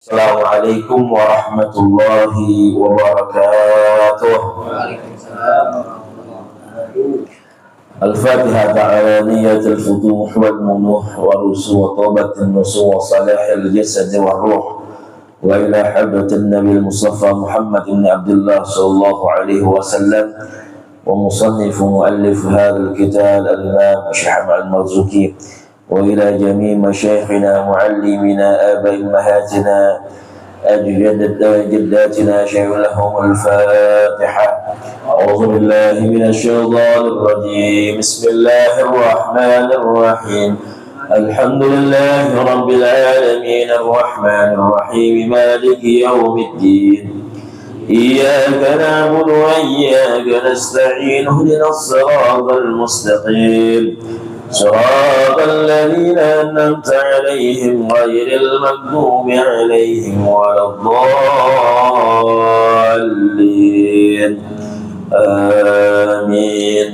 Assalamualaikum warahmatullahi wabarakatuh. Al-Fatihah ta'ala niyatul futuh wal munuh wa rusu wa taubatin nusu wa salahil jasad wa ruh wa ila hadratin nabi al-mustafa Muhammad ibn Abdullah sallallahu alaihi wasallam wa musannif muallif hadal kitab al-imam Syekh al-Marzuki وإلى جميع مشايخنا معلمنا آباء أمهاتنا جداتنا شيخ لهم الفاتحة. أعوذ بالله من الشيطان الرجيم. بسم الله الرحمن الرحيم. الحمد لله رب العالمين الرحمن الرحيم مالك يوم الدين. إياك نعبد وإياك نستعين اهدنا الصراط المستقيم صراط الذين أنعمت عليهم غير المغضوب عليهم ولا الضالين آمين.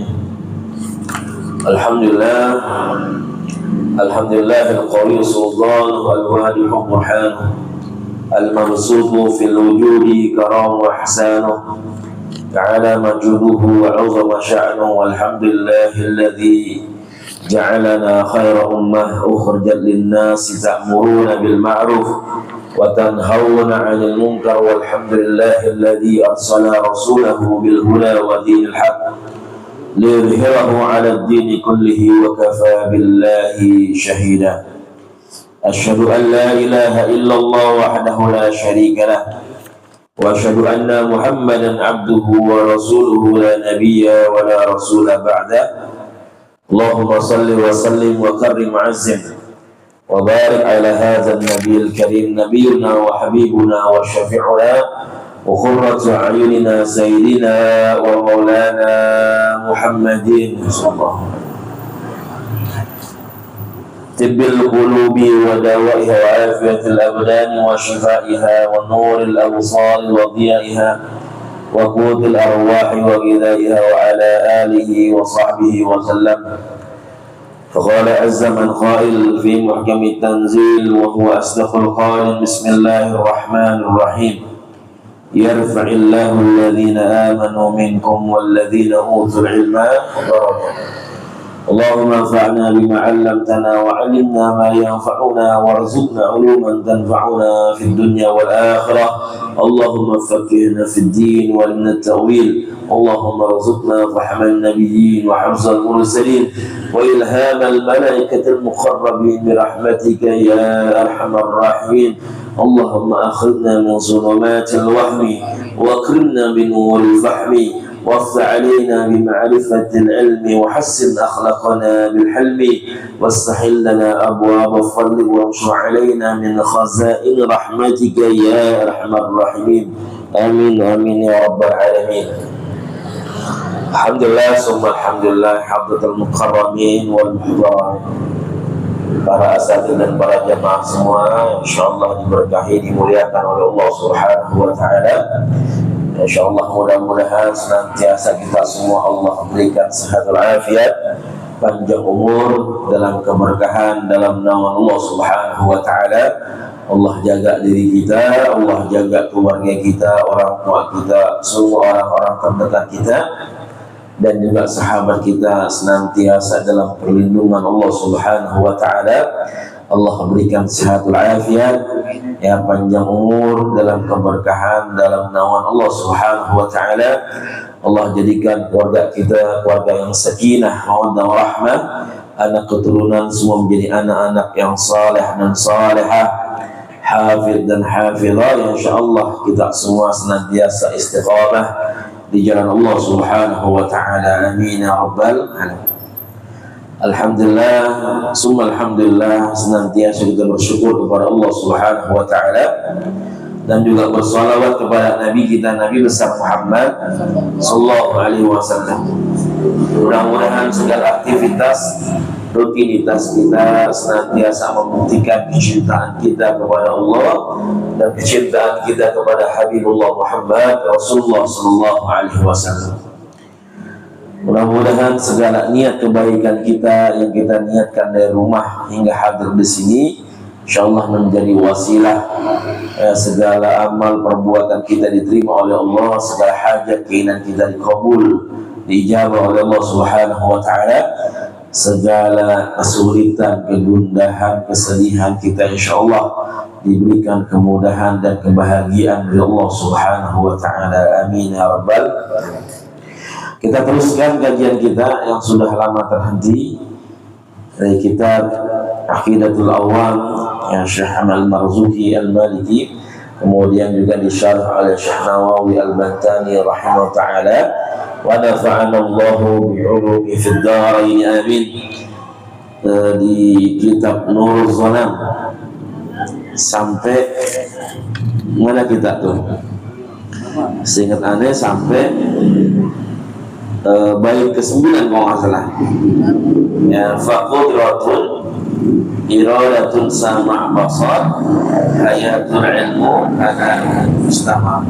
الحمد لله القوي سلطانه الواضح برهانه المبسوط في الوجود كرم وإحسانه تعالى مجده وعظم شأنه. والحمد لله الذي جعلنا خير أمة أخرجت للناس تأمرون بالمعروف وتنهون عن المنكر. والحمد لله الذي أرسل رسوله بالهدى ودين الحق ليظهره على الدين كله وكفى بالله شهيدا. أشهد أن لا إله إلا الله وحده لا شريك له وأشهد أن محمدا عبده ورسوله لا نبي ولا رسول بعده. اللهم صل وسلم وكرم وعزم وبارك على هذا النبي الكريم نبينا وحبيبنا وشفيعنا وقرة أعيننا سيدنا ومولانا محمد صلى الله عليه وسلم طب القلوب ودوائها وعافية الأبدان وشفائها ونور الأبصار وضيائها وقوت الأرواح وغذائها وعلى آله وصحبه وسلم. فقال عز من قائل في محكم التنزيل وهو أصدق القائل. بسم الله الرحمن الرحيم. يرفع الله الذين آمنوا منكم والذين أوتوا العلم درجات. اللهم انفعنا بما علمتنا وعلمنا ما ينفعنا وارزقنا علوما تنفعنا في الدنيا والآخرة. اللهم فقهنا في الدين وعلمنا التأويل. اللهم ارزقنا فهم النبيين وحفظ المرسلين وإلهام الملائكة المقربين برحمتك يا أرحم الراحمين. اللهم أخذنا من ظلمات الوهم وأكرمنا بنور الفهم وافتح علينا بمعرفة العلم وحسن أخلاقنا بالحلم واستحل لنا أبواب الفضل وانشر علينا من خزائن رحمتك يا أرحم الراحمين. آمين آمين يا رب العالمين. Alhamdulillah summa alhamdulillah hadratul mukarramin wal muhdarin, para asatidz dan para jamaah semua insyaallah diberkahi dimuliakan oleh Allah Subhanahu wa taala. Insyaallah mudah-mudahan senantiasa kita semua Allah berikan sehat walafiat, panjang umur dalam keberkahan dalam nama Allah Subhanahu wa taala. Allah jaga diri kita, Allah jaga keluarga kita, orang tua kita, semua orang-orang terdekat kita dan juga sahabat kita senantiasa dalam perlindungan Allah Subhanahu wa taala. Allah berikan sehat walafiat, ya panjang umur dalam keberkahan dalam naungan Allah Subhanahu wa taala. Allah jadikan keluarga kita keluarga yang sakinah, mawaddah warahmah, anak keturunan semua menjadi anak-anak yang saleh dan salehah, hafidh dan hafizah. Insyaallah kita semua senantiasa istiqamah di jalan Allah Subhanahu wa taala. Amin ya rabbal alamin. Alhamdulillah summa alhamdulillah, senantiasa kita bersyukur kepada Allah Subhanahu wa taala dan juga bersalawat kepada Nabi kita Nabi besar Muhammad sallallahu alaihi wasallam. Mudah-mudahan segala aktivitas rutinitas kita senantiasa membuktikan kecintaan kita kepada Allah dan kecintaan kita kepada Habibullah Muhammad Rasulullah sallallahu alaihi wasallam. Mudah-mudahan segala niat kebaikan kita yang kita niatkan dari rumah hingga hadir di sini insyaallah menjadi wasilah segala amal perbuatan kita diterima oleh Allah, segala hajat keinginan kita dikabul, diijabah oleh Allah Subhanahu wa taala, segala kesulitan, kegundahan, kesedihan kita insyaallah diberikan kemudahan dan kebahagiaan dari Allah Subhanahu wa taala. Amin ya rabbal. Kita teruskan kajian kita yang sudah lama terhenti dari kitab Aqidatul Awam yang Syekh Amal Marzuki Al-Maliki, kemudian juga disyarah oleh Syekh Nawawi Al-Bantani rahimahullah ta'ala, wa nafa'ana Allahu bi'ulumi fid dharain amin. Di kitab Nurul Zalam sampai mana kita tuh? Seingat aneh sampai bait ke-9 kalau nggak salah. Ya, faqudratun iradatun sama' basar hayatul ilmu ana mustama'.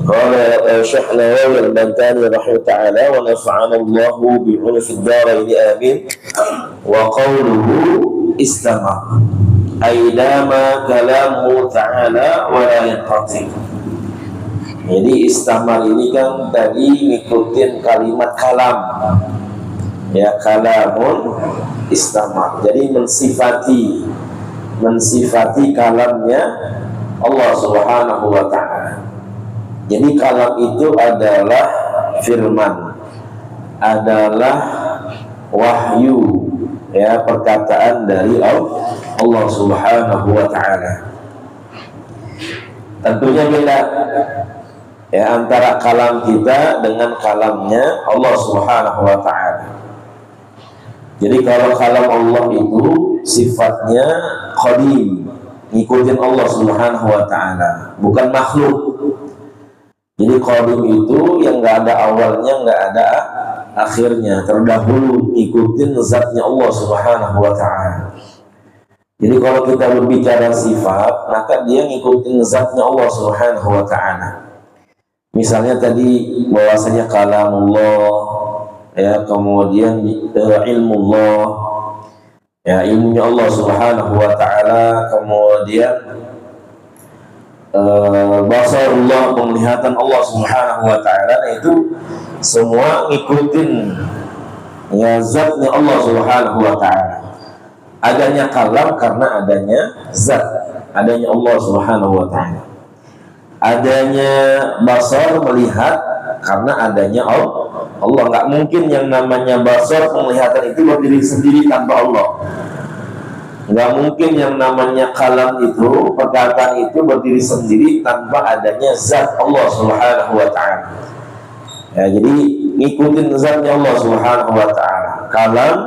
Qala Syekh Nawawi Al-Bantani rahimahullah ta'ala, wa nafa'ana Allahu bi'ulumi fid dharain amin. Wa qawluhu istama' ay dama kalamuhu ta'ala wa la yanqati'. Jadi istamar ini kan tadi ngikutin kalimat kalam, ya, kalamun istamar. Jadi mensifati kalamnya Allah Subhanahu wa ta'ala. Jadi kalam itu adalah firman, adalah wahyu, ya, perkataan dari Allah Subhanahu wa ta'ala. Tentunya beda, ya, antara kalam kita dengan kalamnya Allah Subhanahu wa ta'ala. Jadi kalau kalam Allah itu sifatnya qadim, ngikutin Allah Subhanahu wa ta'ala, bukan makhluk. Jadi qadim itu yang nggak ada awalnya, nggak ada akhirnya, terdahulu, ngikutin zatnya Allah Subhanahu wa ta'ala. Jadi kalau kita berbicara sifat, maka dia ngikutin zatnya Allah Subhanahu wa ta'ala. Misalnya tadi bahwasanya kalamullah, ya, kemudian ilmullah, ya, ilmunya Allah Subhanahu wa ta'ala, kemudian basarullah, penglihatan Allah Subhanahu wa ta'ala. Nah, itu semua ngikutin, ya, zatnya Allah Subhanahu wa ta'ala. Adanya kalam karena adanya zat, adanya Allah Subhanahu wa ta'ala. Adanya basar, melihat, karena adanya Allah. Nggak mungkin yang namanya basar, penglihatan itu berdiri sendiri tanpa Allah. Nggak mungkin yang namanya kalam itu, perkataan itu berdiri sendiri tanpa adanya zat Allah Subhanahu wa ta'ala. Ya, jadi ngikutin zatnya Allah Subhanahu wa ta'ala. Kalam,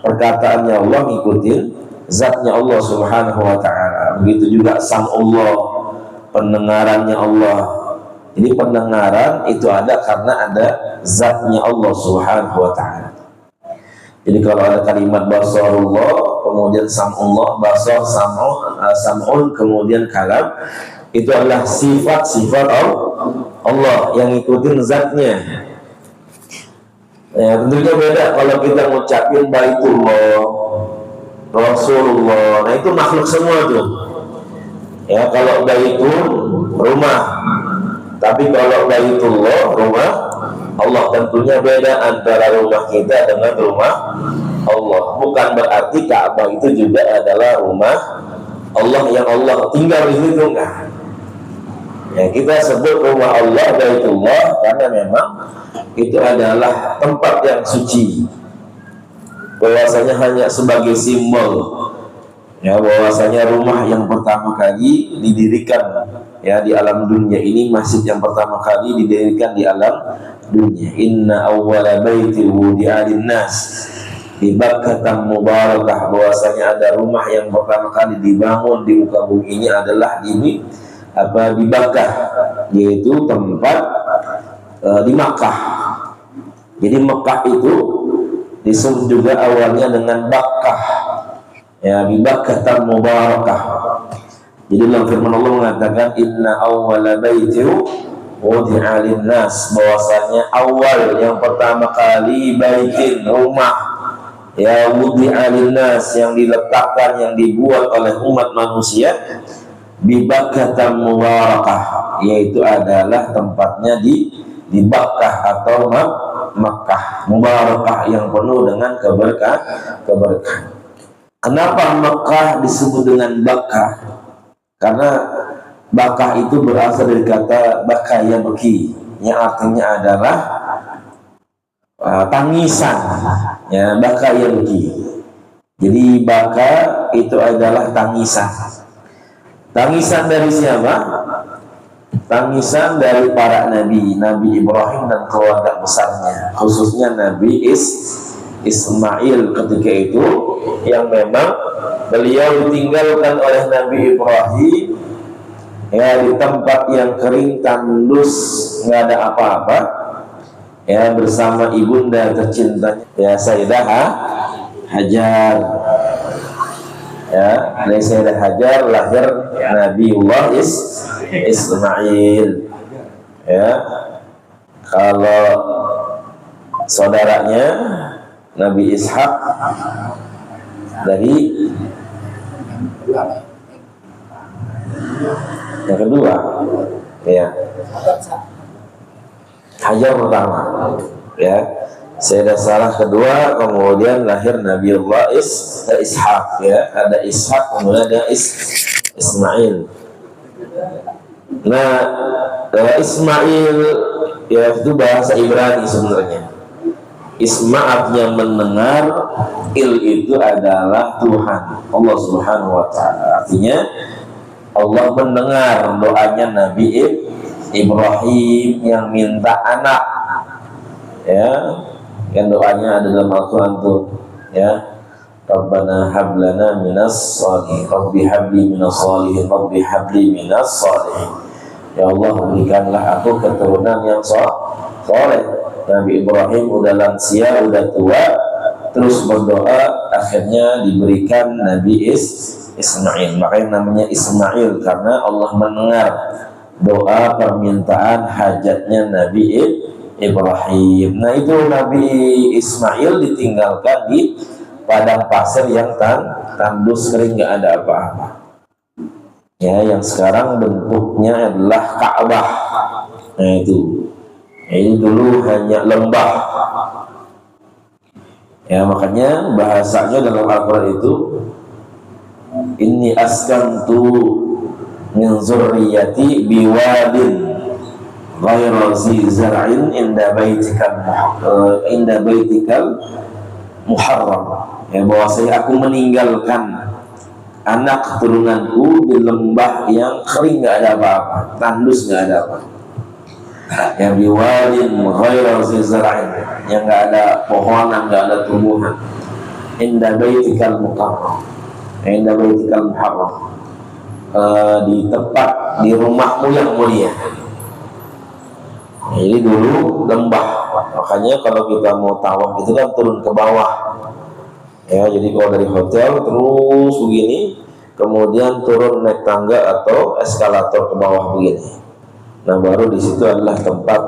perkataannya Allah, ngikutin zatnya Allah Subhanahu wa ta'ala. Begitu juga sam'ullah, pendengarannya Allah. Jadi pendengaran itu ada karena ada zatnya Allah Subhanahu wa ta'ala. Jadi kalau ada kalimat basarullah, kemudian sam'ullah, basar, sam'un, kemudian kalam, itu adalah sifat-sifat Allah yang ngikutin zatnya. Ya, tentunya beda kalau kita ngucapin baitullah, Rasulullah. Nah, itu makhluk semua tuh. Ya, kalau baitun rumah, tapi kalau baitullah rumah Allah, tentunya beda antara rumah kita dengan rumah Allah. Bukan berarti Ka'bah itu juga adalah rumah Allah yang Allah tinggal di situ, enggak. Ya, kita sebut rumah Allah baitullah karena memang itu adalah tempat yang suci, bahwasanya hanya sebagai simbol, ya, bahwasanya rumah yang pertama kali didirikan, ya, di alam dunia ini, masjid yang pertama kali didirikan di alam dunia. Inna awwala baiti wudi'a lin-nas bi Bakkah mubarakah, bahwasanya ada rumah yang pertama kali dibangun di muka bumi ini adalah di Bakkah, yaitu tempat di Makkah. Jadi Mekah itu disebut juga awalnya dengan Bakkah, ya, bi Bakkah mubarakah. Jadi dalam firman Allah mengatakan inna awwala baiti wudi'a lin-nas, bahwasanya awal yang pertama kali baitin, rumah ya wudi'a linnas, yang diletakkan, yang dibuat oleh umat manusia, bi Bakkah mubarakah, yaitu adalah tempatnya di Bakkah atau Makkah mubarakah, yang penuh dengan keberkahan. Kenapa Makkah disebut dengan Bakkah? Karena Bakkah itu berasal dari kata baka ya beki, yang artinya adalah tangisan, ya, baka ya beki. Jadi baka itu adalah tangisan. Tangisan dari siapa? Tangisan dari para nabi, Nabi Ibrahim dan keluarga besarnya, khususnya Nabi Ismail ketika itu, yang memang beliau ditinggalkan oleh Nabi Ibrahim, ya, di tempat yang kering tandus, nggak ada apa-apa, ya, bersama ibunda tercintanya, ya, Sayyidah Hajar. Ya, dari Sayyidah Hajar lahir Nabiullah Ismail. Ya, kalau saudaranya Nabi Ishak dari yang kedua, ya, Hajar pertama, ya, Sayyidah Sarah kedua, kemudian lahir Nabiullah Ishak, ya, ada Ishak, kemudian ada Ismail. Nah, Ismail, ya, itu bahasa Ibrani sebenarnya. Isma artinya mendengar, il itu adalah Tuhan, Allah Subhanahu wa Ta'ala. Artinya Allah mendengar doanya Nabi Ibrahim yang minta anak, ya, yang doanya ada dalam Al-Quran tuh, ya, Rabbana hablana minas salihin, Rabbi habli minas salihin, Rabbi habli minas salihin. Ya Allah, berikanlah aku keturunan yang soleh. Nabi Ibrahim udah lansia, udah tua, terus berdoa, akhirnya diberikan Nabi Ismail. Makanya namanya Ismail, karena Allah mendengar doa permintaan hajatnya Nabi Ibrahim. Nah, itu Nabi Ismail ditinggalkan di padang pasir yang tandus kering, nggak ada apa-apa. Ya, yang sekarang bentuknya adalah Ka'bah. Nah, itu. Ini dulu hanya lembah. Ya, makanya bahasanya dalam Al-Quran itu, inni askantu min zurriyati biwadin ghayra zi zar'in inda baitikal muharram. Ya, bahwasanya aku meninggalkan anak keturunanku di lembah yang kering, nggak ada apa-apa, tandus, nggak ada apa, yang biwadin ghayra zi zar'in, yang nggak ada pohonan, nggak ada tumbuhan, inda baitikal muharram, inda baitikal muharram, di tempat, di rumahmu yang mulia. Jadi dulu lembah, makanya kalau kita mau tawaf itu kan turun ke bawah, ya. Jadi kalau dari hotel terus begini, kemudian turun naik tangga atau eskalator ke bawah begini. Nah, baru di situ adalah tempat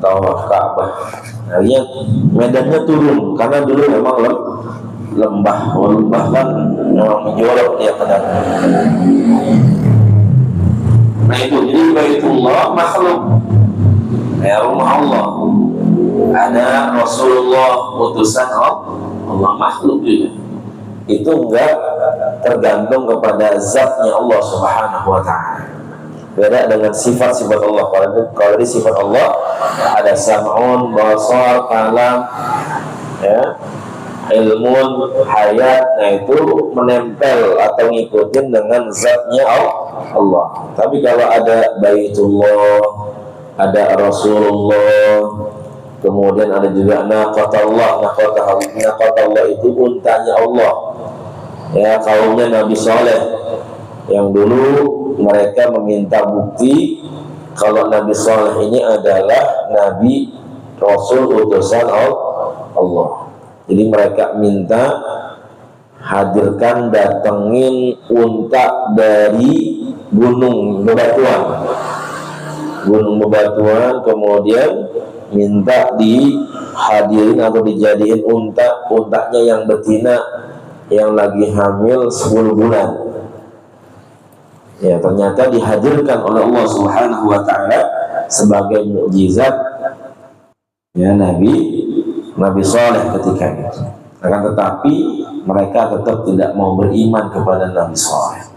tawaf Ka'bah. Nah, medannya turun, karena dulu memang lembah kan memang menjorok dia ke dalam. Nah, itu jadi Baitullah makhluk, ya, rumah Allah. Ada Rasulullah, utusan Allah, makhluk juga. Itu enggak tergantung kepada zatnya Allah Subhanahu wa Ta'ala. Beda dengan sifat-sifat Allah. Kalau di sifat Allah ada sam'un, basar, kalam, ya, ilmun, hayat. Nah, itu menempel atau ngikutin dengan zatnya Allah. Tapi kalau ada Baitullah, ada Rasulullah, kemudian ada juga naqatallah. Naqatallah itu untanya Allah, ya, kaumnya Nabi Saleh, yang dulu mereka meminta bukti kalau Nabi Saleh ini adalah Nabi Rasul utusan Allah. Jadi mereka minta hadirkan, datengin unta dari Gunung Bebatuan, kemudian minta dihadirin atau dijadiin unta untanya yang betina yang lagi hamil 10 bulan. Ya, ternyata dihadirkan oleh Allah Subhanahu wa taala sebagai mukjizat ya Nabi Saleh ketika itu. Akan tetapi mereka tetap tidak mau beriman kepada Nabi Saleh.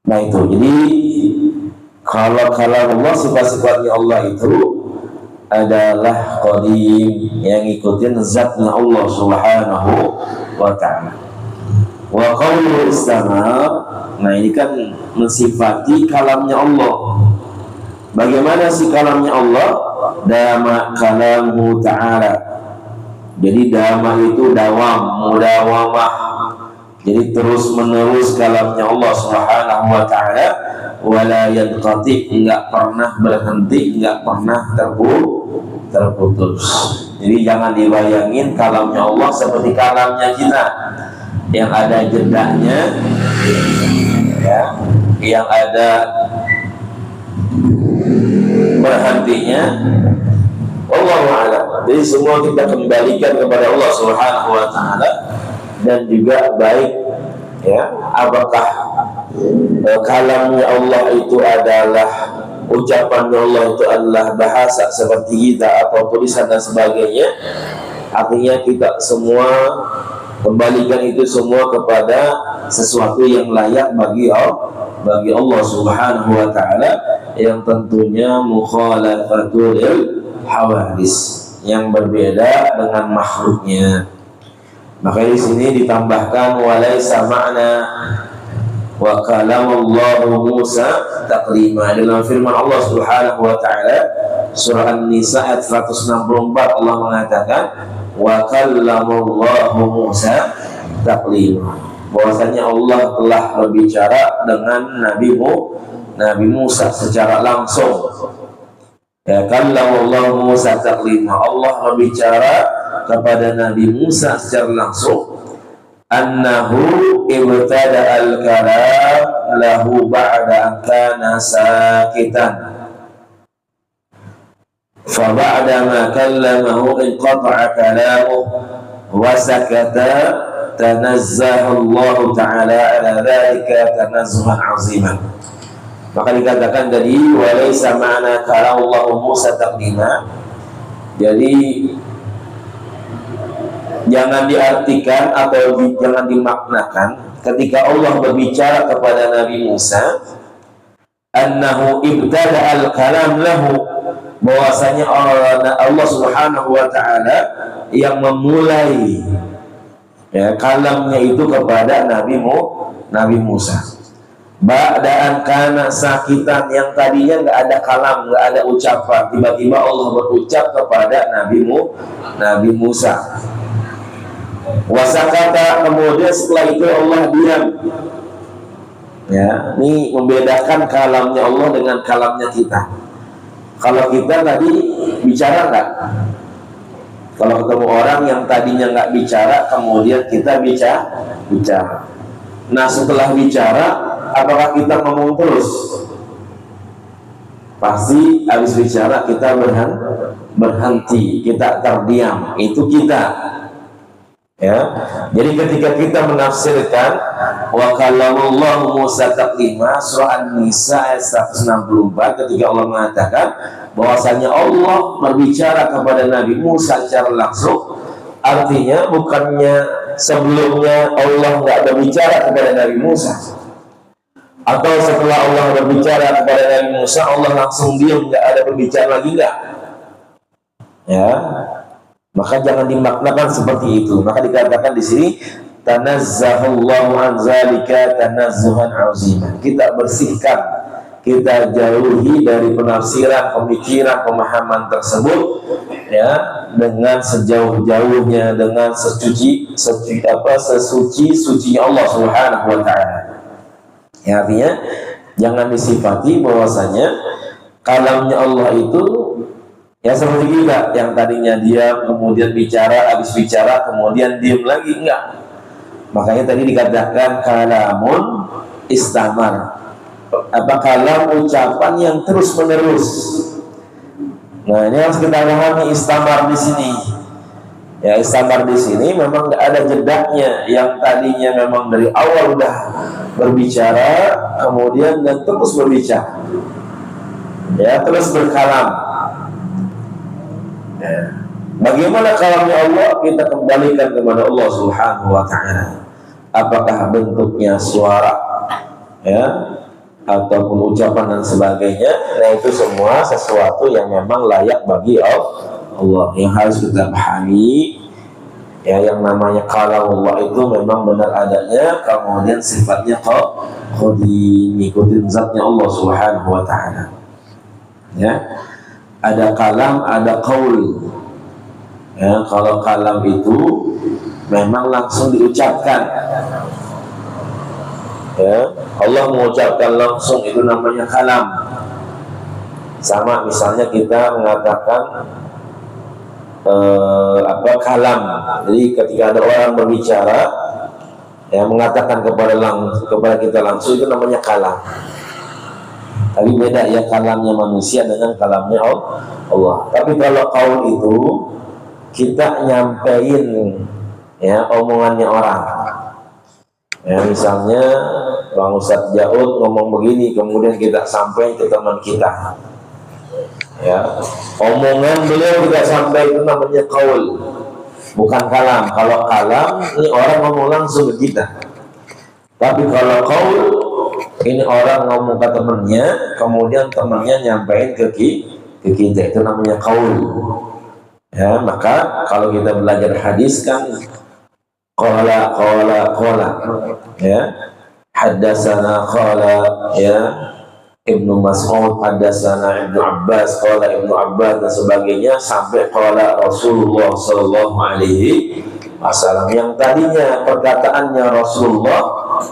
Nah itu, jadi kalau Allah, sifat-sifatnya Allah itu adalah qadim, yang ngikutin zatnya Allah Subhanahu wa ta'ala. Wa qawlu istamar, nah ini kan mensifati kalamnya Allah. Bagaimana sih kalamnya Allah? Dama kalamu ta'ala. Jadi dama itu dawam, mudawamah. Jadi terus menerus kalamnya Allah Subhanahu wa ta'ala, wala yanqati, enggak pernah berhenti, enggak pernah terputus. Jadi jangan dibayangin kalamnya Allah seperti kalamnya kita yang ada jedanya ya, yang ada berhentinya. Wallahu a'lam. Jadi semua kita kembalikan kepada Allah Subhanahu wa ta'ala. Dan juga baik ya, apakah kalamnya Allah itu adalah ucapannya Allah itu adalah bahasa seperti kita atau tulisan dan sebagainya. Artinya kita semua kembalikan itu semua kepada sesuatu yang layak bagi Allah Subhanahu wa ta'ala, yang tentunya mukhalafatul hawadis, yang berbeda dengan makhluknya. Maka di sini ditambahkan walaisa ma'na wa kalamallahu Musa taklima. Dalam firman Allah Subhanahu wa ta'ala surah An-Nisa ayat 164, Allah mengatakan wa kallamallahu Musa taklima, bahwasanya Allah telah berbicara dengan Nabi Musa secara langsung. Ya, kallamallahu Musa taklima, Allah berbicara kepada Nabi Musa secara langsung. Annahu ibtada al-kalam lahu ba'da an kana sakitan, fa ba'da ma kallamahu inqata'a kalamuhu wa sakata tanazzaha Allah ta'ala ala dhalika tanazzuhan 'aziman. Maka dikatakan tadi walaysa ma'na kalam Allah Musa taklima. Jadi jangan diartikan atau jangan dimaknakan ketika Allah berbicara kepada Nabi Musa annahu ibtada al-kalam lahu, bahwasanya Allah Subhanahu wa ta'ala yang memulai ya kalamnya itu kepada Nabi Musa. Ba'daan kana sakitan, yang tadinya nggak ada kalam, nggak ada ucapan, tiba-tiba Allah berucap kepada Nabi Musa. Wasakata, kemudian setelah itu Allah diam. Ya, ini membedakan kalamnya Allah dengan kalamnya kita. Kalau kita tadi bicara nggak? Kalau ketemu orang yang tadinya nggak bicara, kemudian kita bicara. Nah, setelah bicara, apakah kita ngomong terus? Pasti habis bicara kita berhenti, kita terdiam. Itu kita. Ya, jadi ketika kita menafsirkan wa kallamallahu Musa taklima surah An-Nisa ayat 164, ketika Allah mengatakan bahwasanya Allah berbicara kepada Nabi Musa secara langsung, artinya bukannya sebelumnya Allah nggak berbicara kepada Nabi Musa, atau setelah Allah berbicara kepada Nabi Musa Allah langsung diam, nggak ada berbicara lagi, nggak ya. Maka jangan dimaknakan seperti itu. Maka dikatakan di sini tanazzahullahu an zalika tanazzuhan 'aziman. Kita bersihkan, kita jauhi dari penafsiran, pemikiran, pemahaman tersebut ya, dengan sejauh-jauhnya, dengan sesuci Allah Subhanahu wa ta'ala. Ya, artinya jangan disifati bahwasanya kalamnya Allah itu ya seperti kita yang tadinya diam, kemudian bicara, habis bicara kemudian diam lagi, enggak. Makanya tadi dikatakan kalamun istamar, apa kalam ucapan yang terus menerus. Nah, ini harus kita pahami istamar di sini. Ya, istighfar di sini memang nggak ada jedanya. Yang tadinya memang dari awal udah berbicara, kemudian dan terus berbicara, ya, terus berkalam. Ya. Bagaimana kalamnya Allah? Kita kembalikan kepada Allah Subhanahu wa Ta'ala. Apakah bentuknya suara, ya, ataupun ucapan dan sebagainya? Nah, itu semua sesuatu yang memang layak bagi Allah, yang harus kita pahami. Ya, yang namanya kalam Allah itu memang benar adanya, kemudian sifatnya qadim, ngikutin zatnya Allah Subhanahu wa Ta'ala. Ya, ada kalam, ada qaul. Ya, kalau kalam itu memang langsung diucapkan. Ya, Allah mengucapkan langsung, itu namanya kalam. Sama misalnya kita mengatakan kalam. Jadi ketika ada orang berbicara, ya, mengatakan kepada kita langsung, itu namanya kalam. Tapi beda ya kalamnya manusia dengan kalamnya Allah. Tapi kalau qaul itu kita nyampein, ya, omongannya orang. Ya, misalnya Bang Ustadz Jaud ngomong begini, kemudian kita sampai ke teman kita. Ya, omongan beliau tidak sampai, itu namanya qaul, bukan kalam. Kalau kalam ini orang ngomong langsung ke kita. Tapi kalau qaul ini orang ngomong ke temannya, kemudian temannya nyampein ke kita, itu namanya qaul. Ya, maka kalau kita belajar hadis kan qala, ya, haddatsana qala, ya, Ibnu Mas'ud, haddatsana Ibnu Abbas, qala Ibnu Abbas, dan sebagainya, sampai qala Rasulullah sallallahu alaihi wasallam. Yang tadinya perkataannya Rasulullah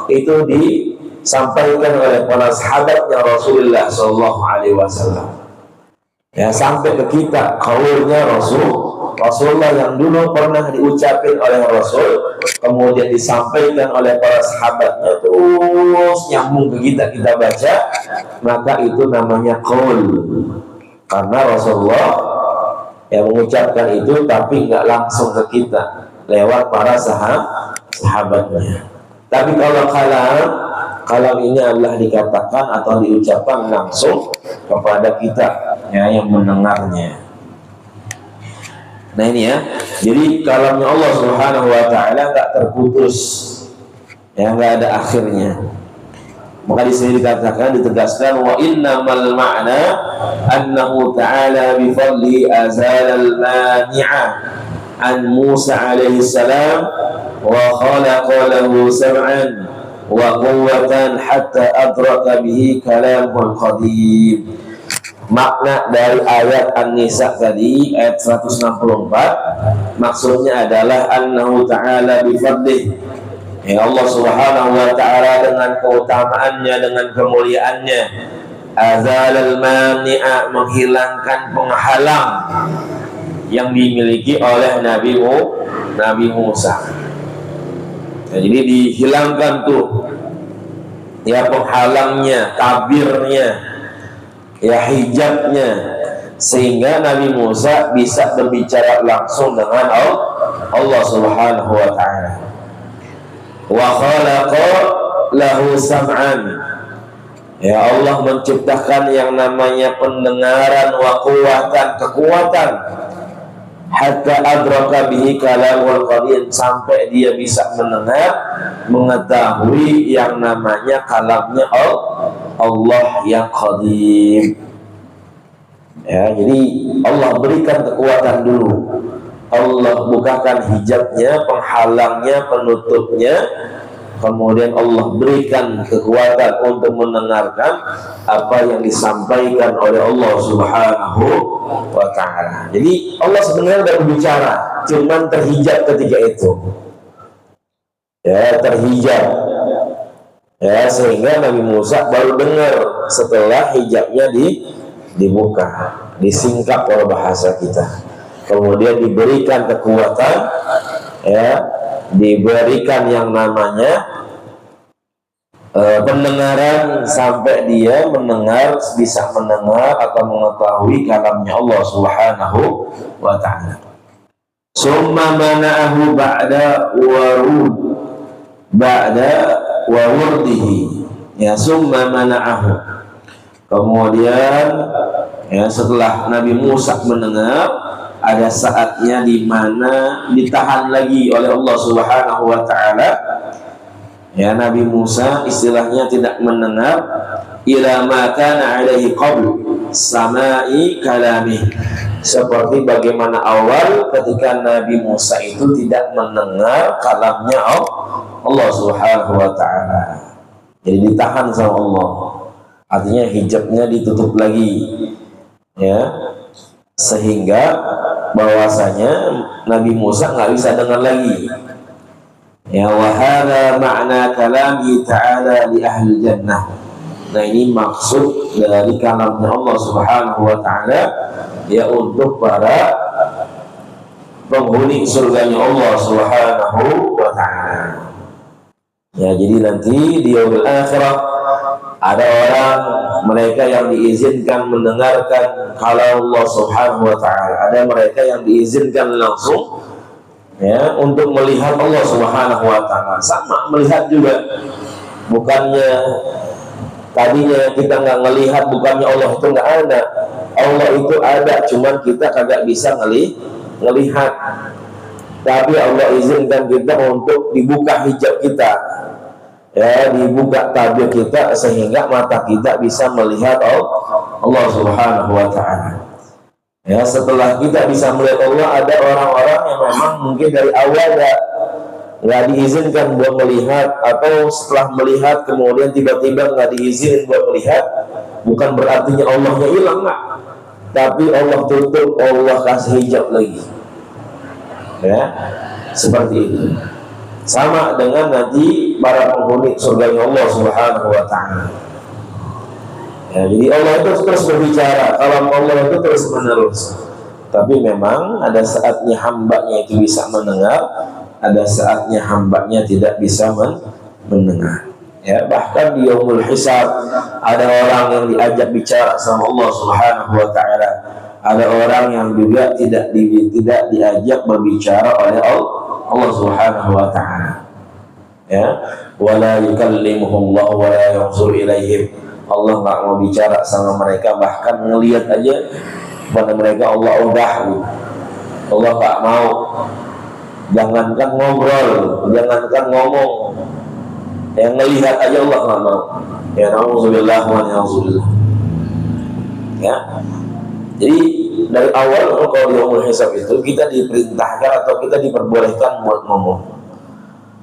itu disampaikan oleh para sahabatnya Rasulullah sallallahu alaihi wasallam. Ya, sampai ke kita qaulnya Rasulullah yang dulu pernah diucapin oleh Rasul, kemudian disampaikan oleh para sahabatnya, terus nyambung ke kita baca, maka itu namanya qaul. Karena Rasulullah yang mengucapkan itu, tapi nggak langsung ke kita, lewat para sahabatnya. Tapi kalau kalam ini adalah dikatakan atau diucapkan langsung kepada kita, ya, yang mendengarnya. Nah, ini ya, jadi kalamnya Allah Subhanahu wa Ta'ala nggak terputus, ya, nggak ada akhirnya. Maka di sini dikatakan, ditegaskan, wa innamal ma'na annahu ta'ala bi fadli azal al-mani'a an Musa alaihi salam wa khalaqa lahu sam'an wa quwwatan hatta adraka bihi kalamul qadim. Makna dari ayat An-Nisa tadi, ayat 164, maksudnya adalah annahu ta'ala bifadlih, ya, Allah Subhanahu wa Ta'ala dengan keutamaannya, dengan kemuliaannya, azalal mani'a, menghilangkan penghalang yang dimiliki oleh Nabi Musa. Ya, jadi dihilangkan tuh, ya, penghalangnya, tabirnya, ya, hijabnya, sehingga Nabi Musa bisa berbicara langsung dengan Allah Subhanahu wa Ta'ala. Wa khalaqa lahu sam'an, ya, Allah menciptakan yang namanya pendengaran, wa quwwatan, kekuatan, hatta adraka bihi kalamul qadim, sampai dia bisa mendengar, mengetahui yang namanya kalamnya Allah yang qadim. Ya, jadi Allah berikan kekuatan dulu, Allah bukakan hijabnya, penghalangnya, penutupnya, kemudian Allah berikan kekuatan untuk mendengarkan apa yang disampaikan oleh Allah Subhanahu wa Ta'ala. Jadi Allah sebenarnya sudah berbicara, cuman terhijab ketika itu, ya, terhijab, ya, sehingga Nabi Musa baru dengar setelah hijabnya dibuka, disingkap oleh bahasa kita, kemudian diberikan kekuatan, ya, diberikan yang namanya pendengaran, sampai dia bisa mendengar atau mengetahui kalamnya Allah Subhanahu wa Ta'ala. summa mana'ahu ba'da wardihi. Ya, summa mana'ahu. Kemudian ya, setelah Nabi Musa mendengar, ada saatnya di mana ditahan lagi oleh Allah Subhanahu wa taala. Ya, Nabi Musa istilahnya tidak mendengar ila ma kana alaihi qabl sama'i kalami, seperti bagaimana awal ketika Nabi Musa itu tidak mendengar kalamnya Allah Subhanahu wa taala. Jadi ditahan sama Allah. Artinya hijabnya ditutup lagi. Ya. Sehingga bahwasanya Nabi Musa nggak bisa dengar lagi. Ya, wa hadza ma'na kalami ta'ala li ahli jannah. Nah, ini maksud dari kalamnya Allah Subhanahu wa taala ya untuk para penghuni surganya Allah Subhanahu wa taala. Ya, jadi nanti di yaumil akhirah ada orang mereka yang diizinkan mendengarkan kalam Allah Subhanahu wa taala, ada mereka yang diizinkan langsung ya untuk melihat Allah Subhanahu wa taala. Sama melihat juga, bukannya tadinya kita nggak ngelihat, bukannya Allah itu nggak ada. Allah itu ada, cuman kita kagak bisa ngelihat. Tapi Allah izinkan kita untuk dibuka hijab kita, ya, dibuka tabir kita sehingga mata kita bisa melihat Allah Subhanahu wa taala. Ya, setelah kita bisa melihat Allah, ada orang-orang yang memang mungkin dari awal nggak diizinkan buat melihat, atau setelah melihat kemudian tiba-tiba nggak diizinin buat melihat. Bukan berartinya Allahnya hilang, nggak, tapi Allah tutup, Allah kasih hijab lagi. Ya, seperti itu. Sama dengan nanti para penghuni surganya Allah Subhanahu wa taala. Ya, jadi Allah itu terus berbicara, kalam Allah itu terus menerus. Tapi memang ada saatnya hambanya itu bisa mendengar, ada saatnya hambanya tidak bisa mendengar. Ya, bahkan di yaumul hisab ada orang yang diajak bicara sama Allah Subhanahu wa taala. Ada orang yang juga tidak diajak berbicara oleh Allah Subhanahu wa taala. Ya, wala yukallimuhum Allah wa la yanzur ilaihim. Allah nggak mau bicara sama mereka, bahkan ngelihat aja pada mereka Allah udah. Allah nggak mau. Jangankan ngobrol, jangankan ngomong, yang ngelihat aja Allah nggak mau. Ya, na'udzubillah wa na'udzubillah. Ya, jadi dari awal kalau di yaumul hisab itu kita diperintahkan atau kita diperbolehkan buat ngomong.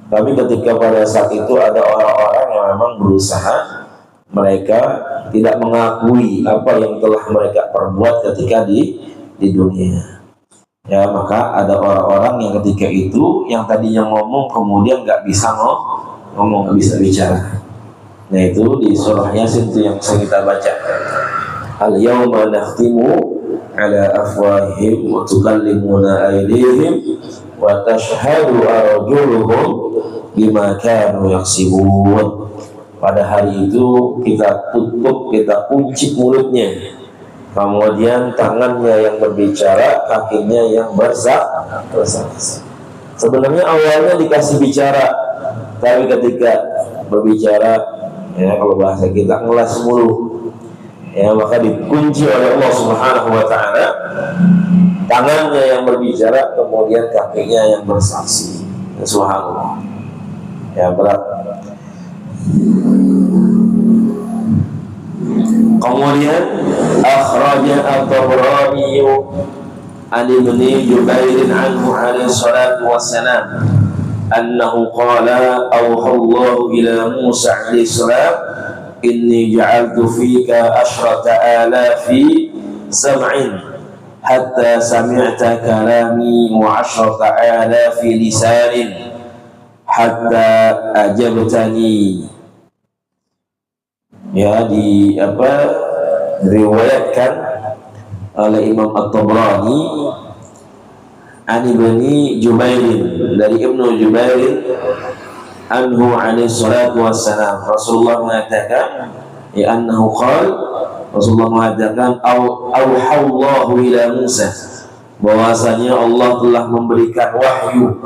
Tapi ketika pada saat itu ada orang-orang yang memang berusaha, mereka tidak mengakui apa yang telah mereka perbuat ketika di dunia. Ya, maka ada orang-orang yang ketika itu yang tadinya ngomong kemudian nggak bisa ngomong, nggak bisa bicara. Nah, itu di surah Yasin itu yang kita baca. Al-yawma nakhtimu ala afwahihim wa tukallimuna aydihim wa tashhadu arjuluhum bima kanu yaksibun. Pada hari itu kita tutup, kita kunci mulutnya, kemudian tangannya yang berbicara, kakinya yang bersaksi. Sebenarnya awalnya dikasih bicara, tapi ketika berbicara, ya kalau bahasa kita ngelas mulut, ya maka dikunci oleh Allah Subhanahu wa taala, tangannya yang berbicara, kemudian kakinya yang bersaksi. Subhanallah. Ya, berat. Kemudian akhraja at-Tabrani an Ibni Jubair anhu alaihi salatu wassalam annahu qala awha Allah ila Musa alaihi salam inni ja'altu fika ashrata alafi sam'in hatta sami'ta kalami wa ashrata alafi lisanin hatta ajabtani. Ya, diriwayatkan oleh Imam At-Tabrani an Ibni Jubair, dari Ibnu Jubair anhu alaihi salatu wassalam, Rasulullah mengatakan, ya annahu qala, Rasulullah mengatakan auhallahu ila Musa, bahwasanya Allah telah memberikan wahyu,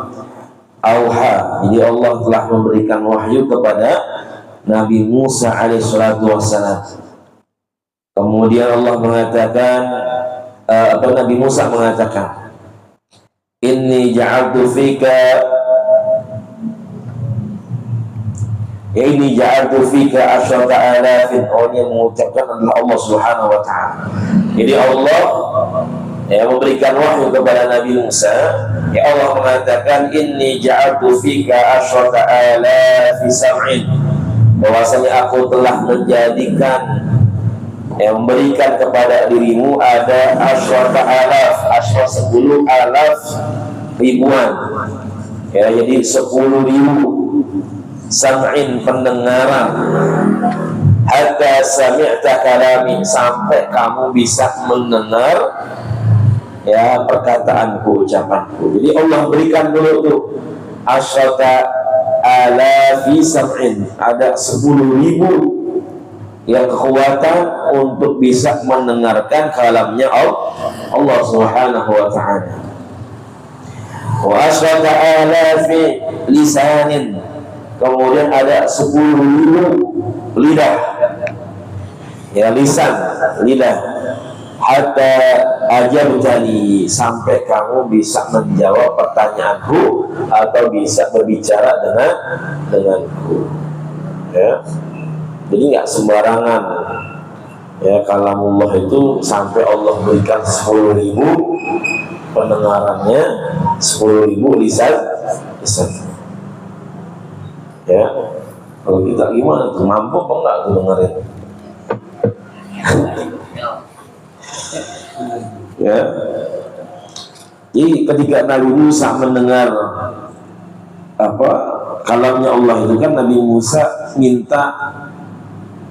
auha, jadi Allah telah memberikan wahyu kepada Nabi Musa alaihissalatu wassalam. Kemudian Allah mengatakan, Nabi Musa mengatakan, inni ja'altu fika asyrata alafin. Oh, yang mengucapkan adalah Allah subhanahu wa ta'ala. Jadi Allah memberikan wahyu kepada Nabi Musa. Ya, Allah mengatakan, inni ja'altu fika asyrata alafi sam'in, bahwasanya aku telah menjadikan, memberikan kepada dirimu ada asyrata alaf, 10 alaf, ribuan, ya, jadi 10.000 sam'in, pendengaran, hatta sami'ta kalami, sampai kamu bisa mendengar ya perkataanku, ucapanku. Jadi Allah berikan dulu tuh asyrata alafi sam'in, ada 10.000 yang kekuatan untuk bisa mendengarkan kalamnya Allah subhanahu wa ta'ala. Wa asyrata alafi lisanin, kemudian ada 10.000 lidah, ya, lisan, lidah, hatta ajabtani, sampai kamu bisa menjawab pertanyaanku atau bisa berbicara denganku, ya. Jadi nggak sembarangan, ya, kalamullah itu sampai Allah berikan 10.000 pendengarannya, 10.000 lisan. Ya, kalau kita gimana tuh, mampu apa enggak tuh dengerin? Ya, jadi ketika Nabi Musa mendengar kalamnya Allah itu kan, Nabi Musa minta,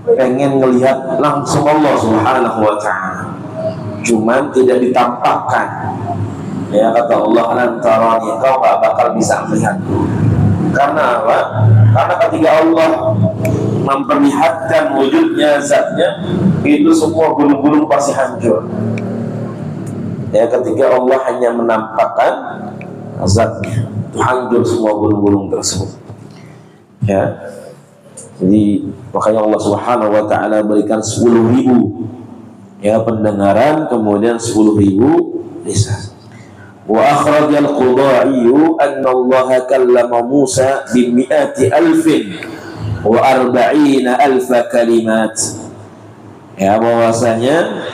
pengen melihat langsung Allah subhanahu wa ta'ala, cuman tidak ditampakkan. Ya, kata Allah, lan tarani, kau gak bakal bisa melihatku. Karena apa? Karena ketika Allah memperlihatkan wujudnya, zatnya, itu semua gunung-gunung pasti hancur. Ya, ketika Allah hanya menampakkan zatnya, itu hancur semua gunung-gunung tersebut. Ya, jadi makanya Allah subhanahu wa ta'ala berikan 10.000 ya pendengaran, kemudian 10.000 lisan. Wa akhrajal Qudai anna Allah kallama Musa bi mi'ati alfin wa arba'ina alfa kalimat. Ya, bahwasanya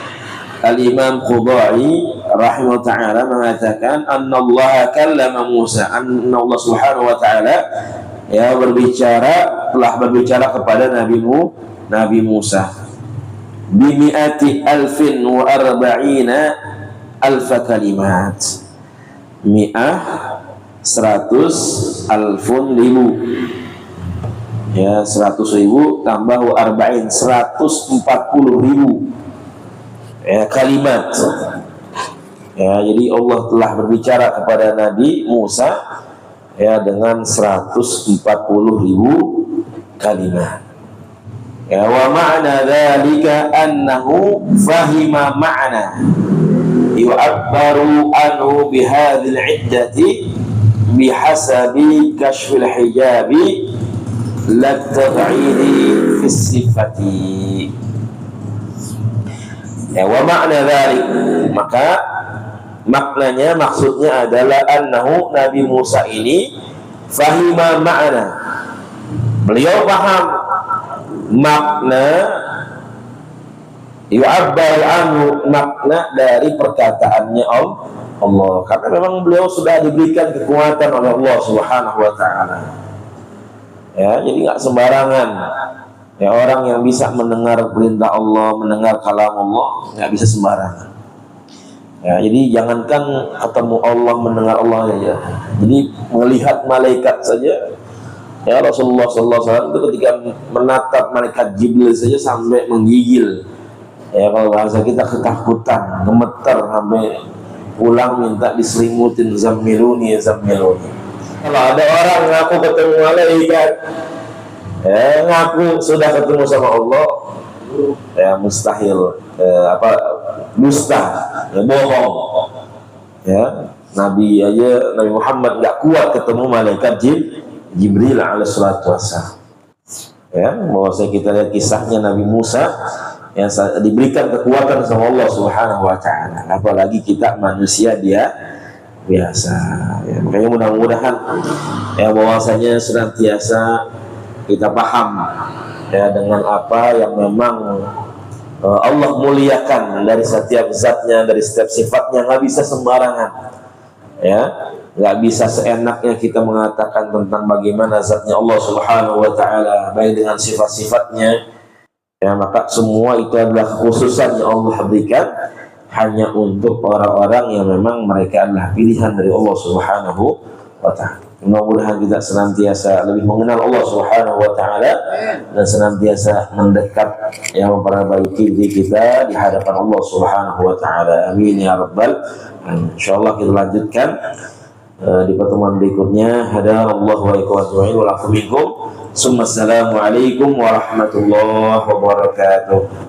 Al-Imam Qudai rahimahullah ta'ala mengatakan anna Allah kallama Musa, anna Allah subhanahu wa ta'ala ya telah berbicara kepada Nabi Musa bimi'ati alfin wa arba'ina alfa kalimat. Mi'ah 100, alfun 1000, ya 100.000 tambah wa arba'in 140.000 ya kalimat. Ya, jadi Allah telah berbicara kepada Nabi Musa ya dengan 140.000 kalimat. Ya, wa ma'na dzalika annahu fahima ma'na yu'abbaru anhu bihadzal 'iddati bihasabi kashfil hijabi la tab'idi fi sifati. Ya, wa ma'na dzalik, maka maknanya, maksudnya adalah annahu, Nabi Musa ini fahima ma'na, beliau paham makna, yu'abbar anhu, makna dari perkataannya Allah, karena memang beliau sudah diberikan kekuatan oleh Allah subhanahu wa ta'ala. Ya, jadi nggak sembarangan ya orang yang bisa mendengar perintah Allah, mendengar kalam Allah, nggak bisa sembarangan. Ya, jadi jangankan ketemu Allah, mendengar Allah ya. Jadi melihat malaikat saja, ya Rasulullah SAW itu ketika menatap malaikat Jibril saja sampai menggigil. Ya, kalau bahasa kita ketakutan, gemeter, sampai pulang minta diselimutin, zammiluni, zammiluni. Kalau ada orang ngaku ketemu malaikat, ya ngaku sudah ketemu sama Allah, ya mustahil, dusta, ya, bohong. Ya, Nabi Muhammad nggak kuat ketemu malaikat Jibril alaihissalatu wassalam. Ya, bahwa kita lihat kisahnya Nabi Musa yang diberikan kekuatan sama Allah Subhanahu wa taala. Apalagi kita manusia dia biasa. Ya, makanya mudah-mudahan ya bahwasanya senantiasa kita paham ya dengan apa yang memang Allah muliakan dari setiap zatnya, dari setiap sifatnya. Nggak bisa sembarangan ya, nggak bisa seenaknya kita mengatakan tentang bagaimana zatnya Allah Subhanahu wa taala, baik dengan sifat-sifatnya ya, maka semua itu adalah khususan yang Allah berikan hanya untuk orang-orang yang memang mereka adalah pilihan dari Allah Subhanahu wa taala. Mudah-mudahan kita senantiasa lebih mengenal Allah Subhanahu wa taala dan senantiasa mendekat yang memperbaiki diri kita di hadapan Allah Subhanahu wa taala. Amin ya rabbal alamin. Insyaallah kita lanjutkan di pertemuan berikutnya. Hadanallahu wa iyyakum wa lakum. Assalamualaikum warahmatullahi wabarakatuh.